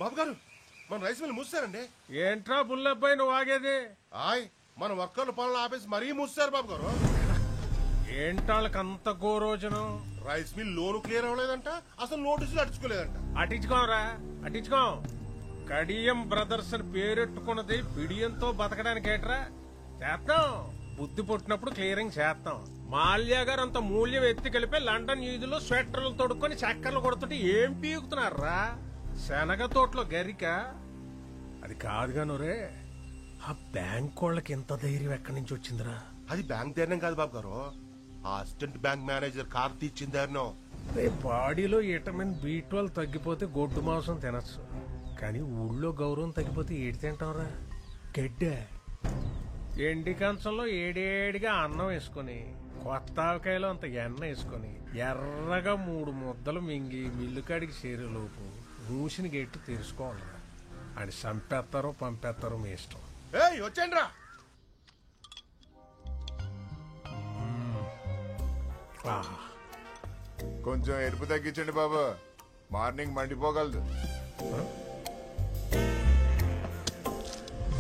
బాబు గారు మన rice mill మూసారండి. ఏంట్రా బుల్లబ్బాయి నువ్వు ఆగేది? మన వర్కర్లు పనులు ఆపేసి మరీ మూసారు బాబు గారు. ఏంటాళ్ళకి అంత గోరోజనం? రైస్ మిల్ లోను క్లియర్ అవ్వలేదంట, అసలు నోటీసులు అడుచుకోలేదంట. అటించుకోరా అటించుకో. కడియం బ్రదర్స్ అని పేరెట్టుకున్నది బిడియంతో బతకడానికి ఏట్రా చేస్తాం. బుద్ధి పుట్టినప్పుడు క్లియరింగ్ చేస్తాం. మాల్యా గారు అంత మూల్యం ఎత్తి కలిపి లండన్ ఈదులో స్వెటర్లు తొడుక్కొని చక్కర్లు కొడుతుంటే ఏం పీకుతున్నారా? శనగ తోటలో గరిక అది కాదుగా నూరే. ఆ బ్యాంక్ వాళ్ళకి ఎంత ధైర్యం ఎక్కడి నుంచి వచ్చిందిరా? అది బ్యాంక్ ధైర్యం కాదు బాబు గారు, ఆ అసిస్టెంట్ బ్యాంక్ మేనేజర్ కార్తీ ఇచ్చిన ధైర్యం. బాడీలో విటమిన్ B12 తగ్గిపోతే గొడ్డు మాంసం తినచ్చు, కానీ ఊళ్ళో గౌరవం తగ్గిపోతే ఏడు తింటాంరా? గడ్డ. ఎండి కంచంలో ఏడేడిగా అన్నం వేసుకుని కొత్త ఆవకాయలో అంత ఎన్న వేసుకుని ఎర్రగా 3 ముద్దలు మింగి మిల్లుకాడికి చేరేలోపు మూసిన గెట్టు తెరుచుకోవాలరా. అని చంపేస్తారో పంపేస్తారో మీ ఇష్టం. వచ్చేయండి రా. కొంచెం ఎరుపు తగ్గించండి బాబు, మార్నింగ్ మండిపోగలదు.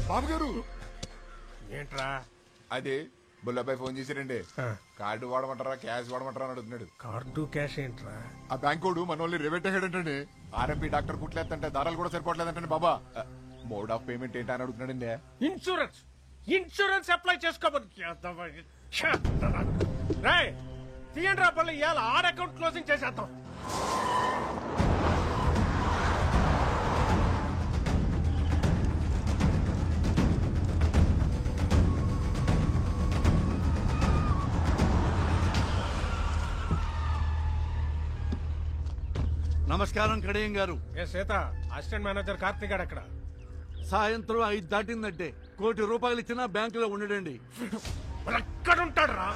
బాబు గారు ఏంట్రా? అది బుల్లబాయ్ ఫోన్ చేశారండి. కార్డు వాడమంటారా క్యాష్ వాడమంటారా అని అడుగుతున్నాడు. కార్డు క్యాష్ ఏంట్రా? ఆ బ్యాంకోడు మనోళ్ళని రివేట్ అయ్యాడంటండి. ఆర్ఎంపీ డాక్టర్ కుట్లేదంటే దారాలు కూడా సరిపోవట్లేదంటండి బాబా. మోడ్ ఆఫ్ పేమెంట్ ఏంటి అని అడుగుతున్నాడండి. ఇన్సూరెన్స్ ఇన్సూరెన్స్ అప్లై చేసుకోమని తీయండి రా పళ్ళు. ఇవాళ 6 అకౌంట్ క్లోజింగ్ చేసేద్దాం. నమస్కారం కడియం గారు. ఏ సీత, అసిస్టెంట్ మేనేజర్ కార్తీక్ గారు ఎక్కడ? సాయంత్రం 5 దాటిందంటే ₹1 కోటి ఇచ్చినా బ్యాంకులో ఉండడండి. ఎక్కడుంటాడు రా?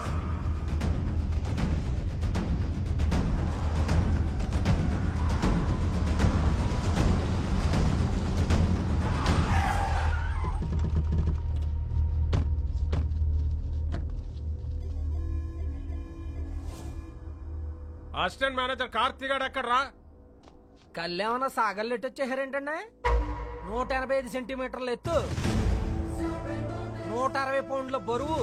అసిస్టెంట్ మేనేజర్ కార్తీక్ గారు ఎక్కడ రా? కళ్ళేమన్నా సాగల్లెట్టు వచ్చేసారేంటండి? 185 సెంటీమీటర్ల ఎత్తు, 160 పౌండ్ల బరువు,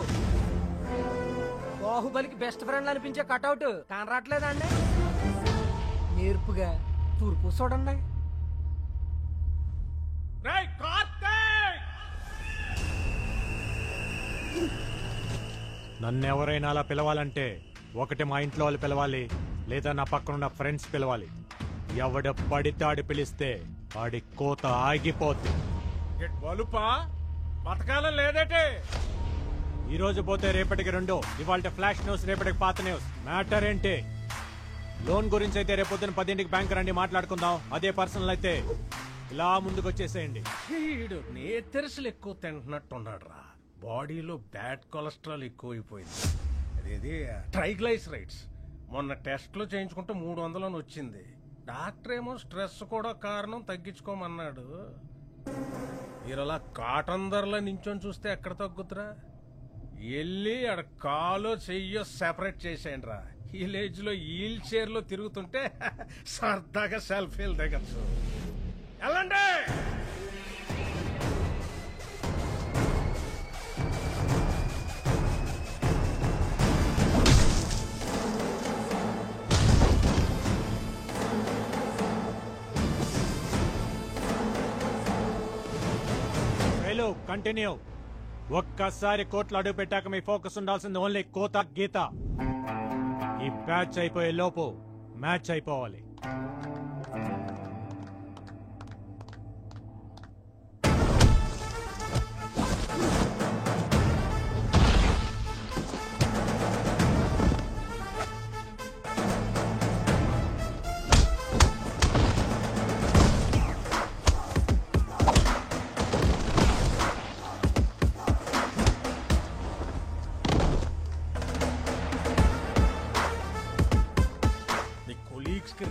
బాహుబలికి బెస్ట్ ఫ్రెండ్ అనిపించే కటౌట్ కనరాట్లేదండి? నేర్పుగా తూర్పు చూడండి. నన్నెవరైనా అలా పిలవాలంటే ఒకటి మా ఇంట్లో వాళ్ళు పిలవాలి, లేదా నా పక్కనున్న ఫ్రెండ్స్ పిలవాలి. ఎవడ పడితే ఆడి పిలిస్తే ఆడి కోత ఆగిపోద్ది. బలుపా బతకాలం లేదేటే? ఈ రోజు పోతే రేపటికి 2, ఇవాళ ఫ్లాష్ న్యూస్, రేపటికి పాత న్యూస్. మ్యాటర్ ఏంటి? లోన్ గురించి అయితే రేపొద్దున 10 బ్యాంక్ రండి మాట్లాడుకుందాం. అదే పర్సనల్ అయితే ఇలా ముందుకు వచ్చేసేయండి. వీడు నేతెరసలు ఎక్కువ తింటున్నట్టున్నాడు రా. బాడీలో బ్యాడ్ కొలెస్ట్రాల్ ఎక్కువైపోయింది. అదేది ట్రైగ్లైసరైడ్స్. మొన్న టెస్ట్లు చేయించుకుంటే 300 వచ్చింది. డాక్టర్ ఏమో స్ట్రెస్ కూడా కారణం, తగ్గించుకోమన్నాడు. మీరలా కాటన్ ధరలో నించొని చూస్తే ఎక్కడ తగ్గుతురా? వెళ్ళి ఆడ కాలో చెయ్యో సెపరేట్ చేసేయండి రా. విలేజ్ లో వీల్ చైర్ లో తిరుగుతుంటే సరదాగా సెల్ఫీలు దిగచ్చు. వెళ్ళండి. కంటిన్యూ. ఒక్కసారి కోట్లు అడుగు పెట్టాక మీ ఫోకస్ ఉండాల్సింది ఓన్లీ కోత గీత. ఈ బ్యాచ్ అయిపోయే లోపు మ్యాచ్ అయిపోవాలి.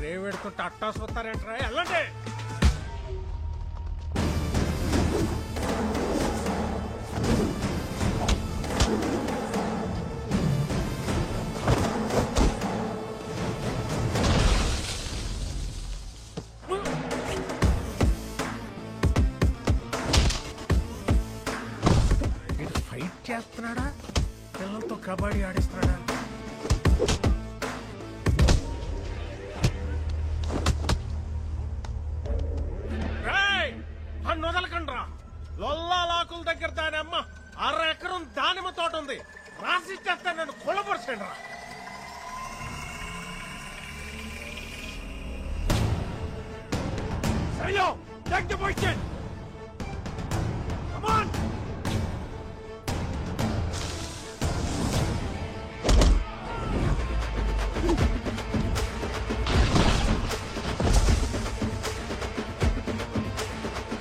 రేవెడుతుంటే అట్టాసు వస్తారేంట్రా? వెళ్ళండి. చేస్తున్నాడా పిల్లలతో కబడ్డీ ఆడిస్తున్నాడా? వదలకండ్రా, లొల్లాకుల దగ్గర దాని అమ్మ 6 ఎకరం దానిమ్మ తోట ఉంది, రాసిచ్చేస్తా, నన్ను కొలపరచండి రా. Sayo, take the position. Come on.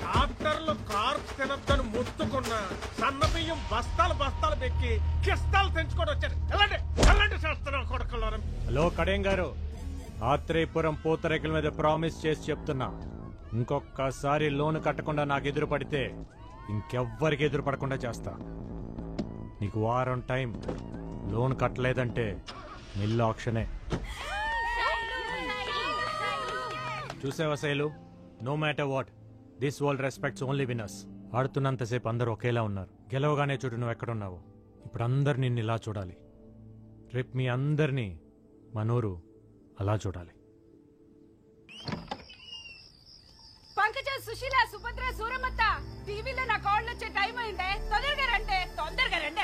డాక్టర్లు కార్స్ తినొద్దని మొత్తుకున్నా సన్న బియ్యం బస్తాలు పెక్కి కిస్తాలు తెంచుకొని వచ్చారు. ఎలాంటి శాస్త్రం కొడుకులు. హలో కడేం గారు, ఆత్రేయపురం పూతరేకుల మీద ప్రామిస్ చేసి చెప్తున్నా, ఇంకొకసారి లోన్ కట్టకుండా నాకు ఎదురు పడితే ఇంకెవ్వరికి ఎదురు పడకుండా చేస్తా. నీకు వారం టైం, లోన్ కట్టలేదంటే మిల్ ఆక్షనే. చూసావా Shailu, no matter what, this world respects only winners. ఆడుతున్నంతసేపు అందరూ ఒకేలా ఉన్నారు, గెలవగానే చూడు నువ్వు ఎక్కడున్నావు. ఇప్పుడు అందరు నిన్ను ఇలా చూడాలి, రేపు మీ అందరినీ మనూరు అలా చూడాలి. పంకజ, సుశీల, సుభద్ర, సూరమత్త, టీవీలో నా కాళ్ళు వచ్చే టైం అయిందే, తొందరగా రండి.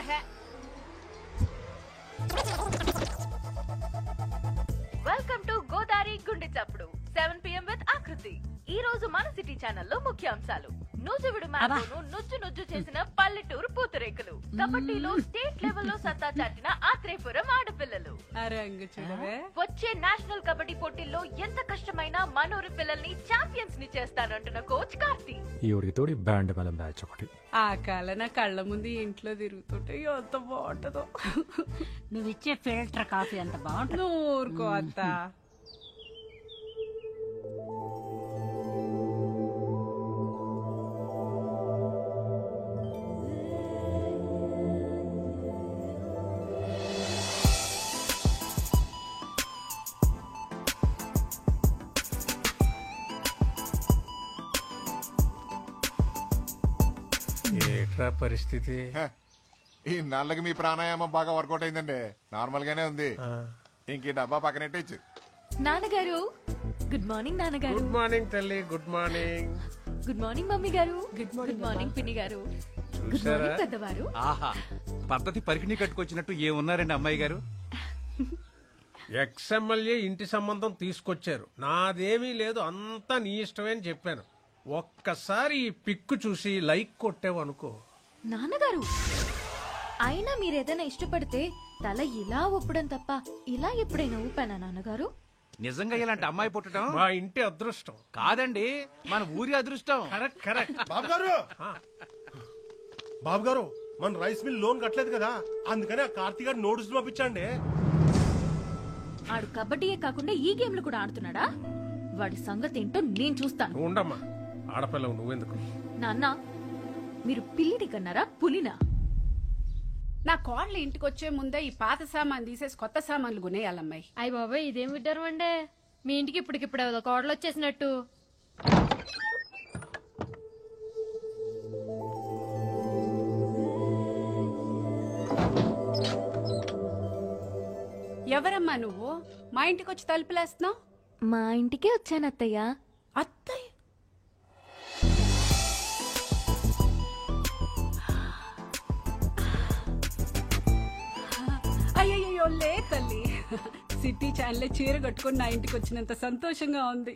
వెల్కమ్ టు గోదావరి గుండె చప్పుడు 7 PM విత్ ఆకృతి. ఈ రోజు మన సిటీ ఛానల్లో ముఖ్యాంశాలు: నూజువిడు మ్యాప్ను నుజ్జు చేసిన పల్లెటూరు పూతరేకులు, కబడ్డీలో స్టేట్ లెవెల్లో సత్తా చాటిన ఆత్రేయపురం ఆడపిల్లలు, వచ్చే నేషనల్ కబడ్డీ పోటీల్లో ఎంత కష్టమైనా మనూరు పిల్లల్ని ఛాంపియన్స్ ని చేస్తానంటున్న కోచ్ కార్తీ. ఈ ఉడికి తోడి బ్యాండ్ మేళం బ్యాచ్ ఒకటి. ఆ కాల నా కళ్ళ ముందు ఇంట్లో తిరుగుతుంటే ఎంత బాగుంటదో. నువ్విచ్చే ఫిల్టర్ కాఫీ అంత బాగుంటుంది. ఊరుకో అత్త. ఏట్రా పరిస్థితి? ఈ నాళ్ళకి మీ ప్రాణాయామం బాగా వర్కౌట్ అయిందండి. నార్మల్ గానే ఉంది. ఇంక ఈ డబ్బా పక్కనెట్టచ్చు. నాన్నగారు గుడ్ మార్నింగ్. నాన్నగారు గుడ్ మార్నింగ్ తల్లి. Good morning. Good morning mummy గారు. గుడ్ మార్నింగ్ పిన్ని గారు. గుడ్ మార్నింగ్ పెద్దవారు. ఆహా, పద్ధతి పరికిణి కట్టుకొచ్చినట్టు ఏమున్నారండి అమ్మాయి గారు? ఎక్స్ఎమ్మెల్యే ఇంటి సంబంధం తీసుకొచ్చారు, నాదేమీ లేదు, అంతా నీ ఇష్టమే అని చెప్పాను. ఒక్కసారి ఈ పిక్కు చూసి లైక్ కొట్టావనుకో. నాన్నగారు, అయినా మీరేదైనా ఇష్టపడితే తల ఇలా ఊపడం తప్ప ఇలా ఎప్పుడైనా ఊపానా నాన్నగారు? నిజంగా ఇలాంటి అమ్మాయి పుట్టడం మా ఇంటి అదృష్టం కాదండి, మన ఊరి అదృష్టం. కరెక్ట్. బాబు గారు మన రైస్ మిల్ లోన్ కట్టలేదు కదా, అందుకని ఆ కార్తీ గారు నోటీసులు పంపించండి. ఆడు కబడ్డీయే కాకుండా ఈ గేమ్లు కూడా ఆడుతున్నాడా? వాడి సంగతి ఏంటో నేను చూస్తాను. ఉండమ్మా, ఆడపిల్లవు నువ్వెందుకు? నాన్న, మీరు పిల్లిని కన్నారా పులినా? నా కోడలు ఇంటికి వచ్చే ముందే ఈ పాత సామాన్ తీసేసి కొత్త సామాన్లు కొనేయాలమ్మాయి. అయ్య బాబాయ్, ఇదేం విడ్డారు అండే, మీ ఇంటికి ఇప్పటికిప్పుడు కోడలు వచ్చేసినట్టు. ఎవరమ్మా నువ్వు మా ఇంటికి వచ్చి తలుపులేస్తున్నావు? మా ఇంటికే వచ్చాను అత్తయ్య. అత్తయ్య? అయ్యయ్యో లే తల్లి, సిటీ ఛానల్ చీర కట్టుకుని నా ఇంటికి వచ్చినంత సంతోషంగా ఉంది.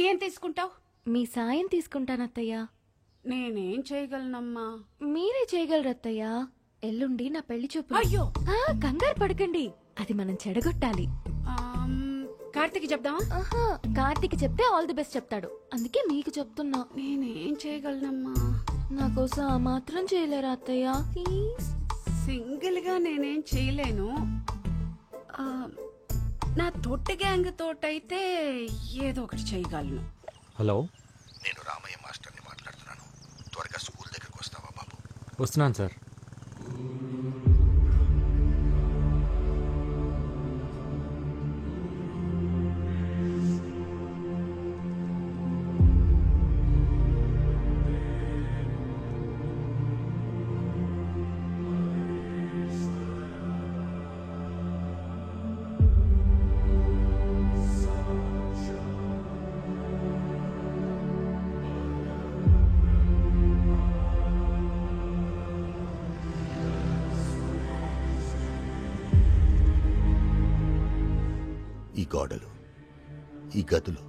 ఏం తీసుకుంటావు? మీ సాయం తీసుకుంటాను అత్తయ్య. నేనేం చేయగలనమ్మా? మీరే చేయగలరు అత్తయ్య. ఎల్లుండి నా పెళ్లి చూపు. అయ్యో, కంగారు పడకండి, అది మనం చెడగొట్టాలి. కార్తీక్ చెప్దామా? కార్తీక్ చెప్తే ఆల్ ది బెస్ట్ చెప్తాడు, అందుకే మీకు చెప్తున్నా. నేనేం చేయగలనమ్మా? నా కోసం ఆ మాత్రం చేయలేరా అత్తయ్య? సింగిల్ గా నేనేం చేయలేను. నా తొట్టి గ్యాంగ్ తోటైతే ఏదో ఒకటి చేయగలను. హలో, నేను రామయ్య మాస్టర్ని మాట్లాడుతున్నాను. త్వరగా స్కూల్ దగ్గరకు వస్తావా బాబు? వస్తున్నాను సార్. గోడలు, ఈ గదులు,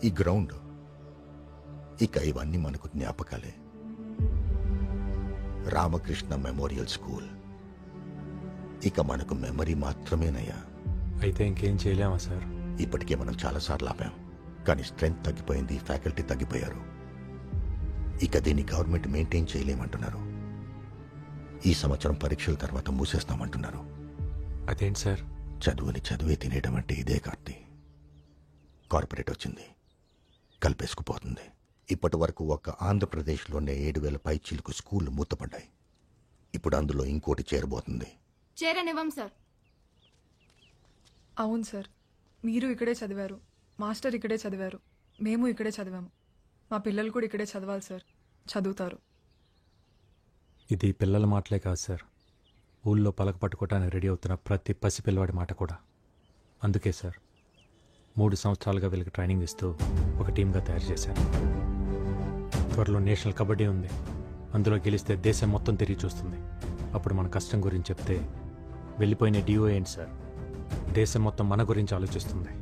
ఈ గ్రౌండ్, ఇక ఇవన్నీ మనకు జ్ఞాపకాలే. రామకృష్ణ మెమోరియల్ స్కూల్ ఇక మనకు మెమరీ మాత్రమేనయ్యా. అయితే ఇంకేం చేయలేమా సార్? ఇప్పటికే మనం చాలాసార్లు ఆపాం, కానీ స్ట్రెంగ్త్ తగ్గిపోయింది, ఫ్యాకల్టీ తగ్గిపోయారు. ఇక దీన్ని గవర్నమెంట్ మెయింటైన్ చేయలేమంటున్నారు. ఈ సంవత్సరం పరీక్షల తర్వాత మూసేస్తామంటున్నారు. అదేంటి సార్? చదువుని చదువే తినేయడం అంటే ఇదే కార్తీ. కార్పొరేట్ వచ్చింది, కలిపేసుకుపోతుంది. ఇప్పటి వరకు ఒక్క ఆంధ్రప్రదేశ్లోనే 7,000 పైచీలకు స్కూళ్లు మూతపడ్డాయి. ఇప్పుడు అందులో ఇంకోటి చేరబోతుంది. చేరనివ్వం సార్. అవును సార్, మీరు ఇక్కడే చదివారు, మాస్టర్ ఇక్కడే చదివారు, మేము ఇక్కడే చదివాము. మా పిల్లలు కూడా ఇక్కడే చదవాలి సార్, చదువుతారు. ఇది పిల్లల మాటలే కాదు సార్, ఊళ్ళో పలక పట్టుకోవటానికి రెడీ అవుతున్న ప్రతి పసిపిల్లవాడి మాట కూడా. అందుకే సార్ 3 సంవత్సరాలుగా వీళ్ళకి ట్రైనింగ్ ఇస్తూ ఒక టీంగా తయారు చేశాను. త్వరలో నేషనల్ కబడ్డీ ఉంది, అందులో గెలిస్తే దేశం మొత్తం తిరిగి చూస్తుంది. అప్పుడు మన కష్టం గురించి చెప్తే వెళ్ళిపోయిన డిఓ ఏంటి సార్, దేశం మొత్తం మన గురించి ఆలోచిస్తుంది.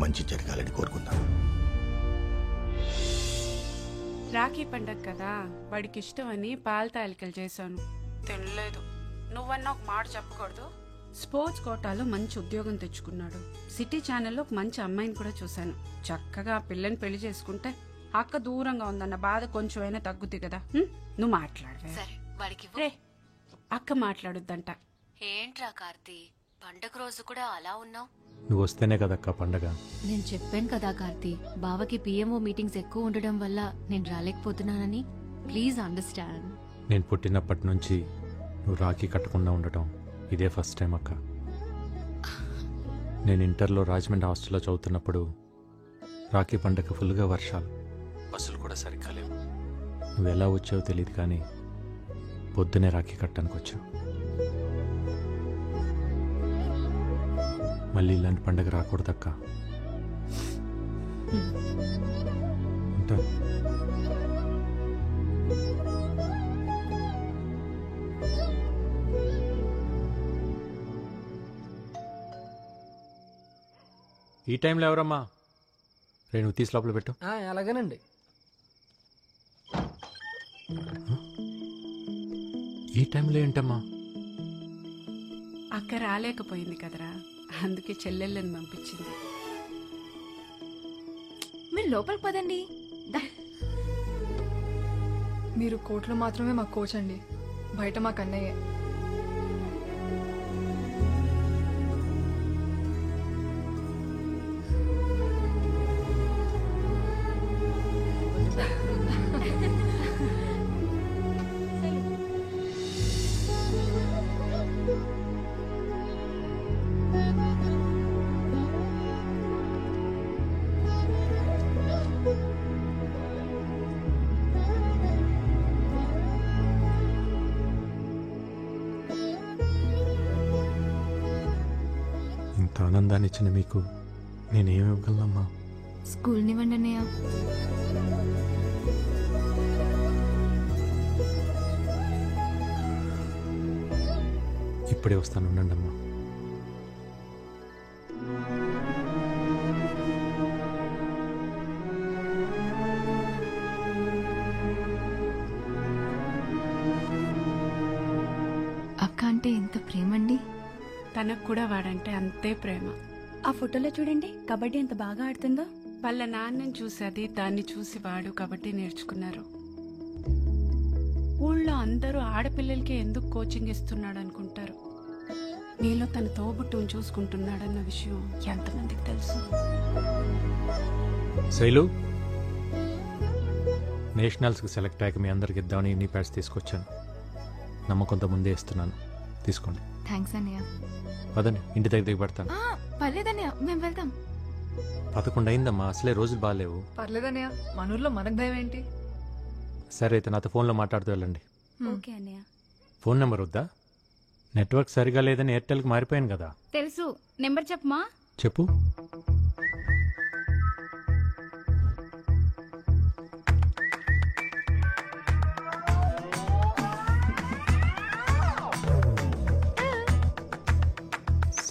మంచి జరగాలని కోరుకుందాం. రాఖీ పండగ కదా, వాడికి ఇష్టమని పాల తాలికలు చేశాను, తినలేదు. నువ్వన్నా ఒక మాట చెప్పకూడదు. స్పోర్ట్స్ కోటాలో మంచి ఉద్యోగం తెచ్చుకున్నాడు. సిటీ ఛానల్లో ఒక మంచి అమ్మాయిని కూడా చూశాను. చక్కగా ఆ పిల్లని పెళ్లి చేసుకుంటే అక్క దూరంగా ఉందన్న బాధ కొంచెమైనా తగ్గుద్ది కదా. నువ్వు మాట్లాడవే. రే, అక్క మాట్లాడుద్దంట. ఏంట్రా కార్తీ, పండగ రోజు కూడా అలా ఉన్నావు? నువ్వు వస్తేనే కదక్క పండగ. నేను చెప్పాను కదా కార్తీ, బావకి పిఎంఓ మీటింగ్స్ ఎక్కువ ఉండడం వల్ల నేను రాలేకపోతున్నానని. Please understand. నేను పుట్టినప్పటి నుంచి నువ్వు రాఖీ కట్టకుండా ఉండటం ఇదే ఫస్ట్ టైం అక్క. నేను ఇంటర్లో రాజమండ్రి హాస్టల్లో చదువుతున్నప్పుడు రాఖీ పండగ ఫుల్గా వర్షాలు, బస్సులు కూడా సరిగ్గా లేవు. నువ్వు ఎలా వచ్చావో తెలియదు, కానీ పొద్దునే రాఖీ కట్టడానికి వచ్చావు. మళ్ళీ ఇలాంటి పండగ రాకూడదక్క. ఉంటా. ఈ టైంలో ఎవరమ్మా? నువ్వు తీసి లోపల పెట్టు. అలాగేనండి. ఈ టైంలో ఏంటమ్మా? అక్క రాలేకపోయింది కదరా, అందుకే చెల్లెళ్ళని పంపించింది. మీరు లోపలికి పదండి. మీరు కోర్టులో మాత్రమే మా కోచ్ అండి, బయట మా కన్నయ్యే. ఇంత ఆనందాన్ని ఇచ్చిన మీకు నేనేమి ఇవ్వగలనమ్మా? స్కూల్ నివ్వండి అన్నయ్య. ఇప్పుడే వస్తాను, ఉండండి అమ్మా. అక్క అంటే ఎంత ప్రేమండి. తనకు కూడా వాడంటే అంతే ప్రేమ. ఆ ఫోటోలో చూడండి, కబడ్డీ ఎంత బాగా ఆడుతుందో. వాళ్ళ నాన్నని చూసి అది, దాన్ని చూసి వాడు కబడ్డీ నేర్చుకున్నారు. ఊళ్ళో అందరూ ఆడపిల్లలకే ఎందుకు కోచింగ్ ఇస్తున్నాడు అనుకుంటారు. నీలో తన తోబుట్టుని చూసుకుంటున్నాడన్న విషయం ఎంతమందికి తెలుసు? శైలు, నేషనల్స్కి సెలెక్ట్ అయ్యాక మీ అందరికి ఇద్దామని ఇన్ని ప్యాడ్స్ తీసుకొచ్చాను. నమ్మకంతో ముందే ఇస్తున్నాను, తీసుకోండి. థ్యాంక్స్ అన్నయ్య. పదండి, ఇంటి దగ్గరికి పెడతాను. పర్లేదన్నయ్య, మేము వెళ్తాం. 11 అయిందమ్మా, అసలే రోజులు బాగాలేవు. పర్లేదన్నయ్య, మన ఊర్లో మనకు భయం ఏంటి? సరే అయితే నాతో ఫోన్లో మాట్లాడుతూ వెళ్ళండి. ఓకే అన్నయ్య. ఫోన్ నెంబర్ వద్దా? నెట్వర్క్ సరిగా లేదని ఎయిర్టెల్కి మారిపోయాను కదా. తెలుసు, నెంబర్ చెప్పమా. చెప్పు.